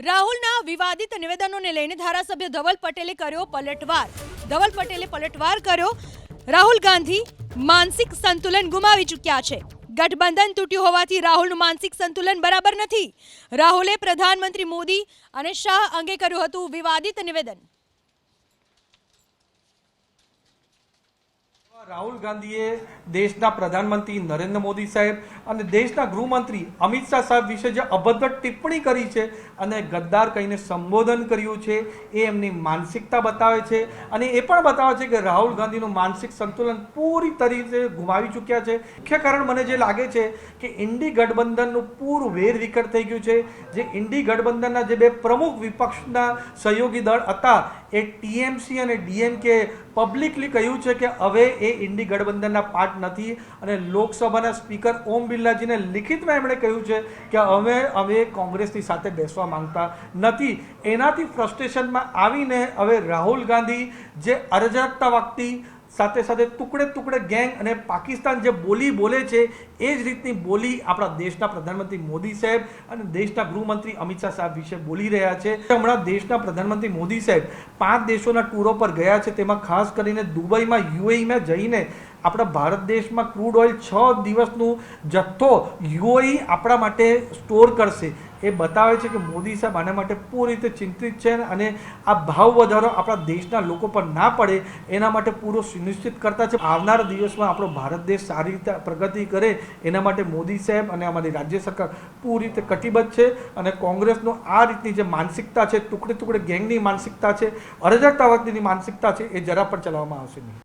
રાહુલના વિવાદિત નિવેદનોને લઈને ધારાસભ્ય ધવલ પટેલે કર્યો પલટવાર. ધવલ પટેલે પલટવાર કર્યો. રાહુલ ગાંધી માનસિક સંતુલન ગુમાવી ચૂક્યા છે. ગઠબંધન તૂટ્યું હોવાથી રાહુલનું માનસિક સંતુલન બરાબર નથી. રાહુલે પ્રધાનમંત્રી મોદી અને શાહ અંગે કર્યું હતું વિવાદિત નિવેદન. રાહુલ ગાંધીએ દેશના પ્રધાનમંત્રી નરેન્દ્ર મોદી સાહેબ અને દેશના ગૃહમંત્રી અમિત શાહ સાહેબ વિશે જે અભદ્ર ટિપ્પણી કરી છે અને ગદ્દાર કહીને સંબોધન કર્યું છે એ એમની માનસિકતા બતાવે છે અને એ પણ બતાવે છે કે રાહુલ ગાંધીનું માનસિક સંતુલન પૂરી તરીકે ગુમાવી ચૂક્યા છે. મુખ્ય કારણ મને જે લાગે છે કે ઇન્ડી ગઠબંધનનું પૂરું વેરવિખેર થઈ ગયું છે. જે ઇન્ડી ગઠબંધનના જે બે પ્રમુખ વિપક્ષના સહયોગી દળ હતા એ ટીએમસી અને ડીએમકે પબ્લિકલી કહ્યું છે કે હવે એ ઇન્ડી ગઠબંધનના પાર્ટ નથી અને લોકસભાના સ્પીકર ઓમ બિરલાજીને લિખિતમાં એમણે કહ્યું છે કે હવે કોંગ્રેસની સાથે બેસવા માંગતા નથી. એનાથી ફ્રસ્ટ્રેશનમાં આવીને હવે રાહુલ ગાંધી જે અરાજકતા વાગતી સાથે સાથે ટુકડે ગેંગ અને પાકિસ્તાન જે બોલી બોલે છે એ જ રીતની બોલી આપણા દેશના પ્રધાનમંત્રી મોદી સાહેબ અને દેશના ગૃહમંત્રી અમિત શાહ સાહેબ વિશે બોલી રહ્યા છે. હમણાં દેશના પ્રધાનમંત્રી મોદી સાહેબ 5 દેશોના ટૂરો પર ગયા છે. તેમાં ખાસ કરીને દુબઈમાં યુએઈમાં જઈને આપણા ભારત દેશમાં ક્રૂડ ઓઇલ 6 દિવસનું જથ્થો યુએઈ આપણા માટે સ્ટોર કરશે. એ બતાવે છે કે મોદી સાહેબ આના માટે પૂરી રીતે ચિંતિત છે અને આ ભાવ વધારો આપણા દેશના લોકો પર ના પડે એના માટે પૂરો સુનિશ્ચિત કરતા છે. આવનારા દિવસમાં આપણો ભારત દેશ સારી રીતે પ્રગતિ કરે એના માટે મોદી સાહેબ અને અમારી રાજ્ય સરકાર પૂરી રીતે કટિબદ્ધ છે અને કોંગ્રેસનો આ રીતની જે માનસિકતા છે ટુકડે ગેંગની માનસિકતા છે અરાજકતા વખતની માનસિકતા છે એ જરા પણ ચલાવવામાં આવશે નહીં.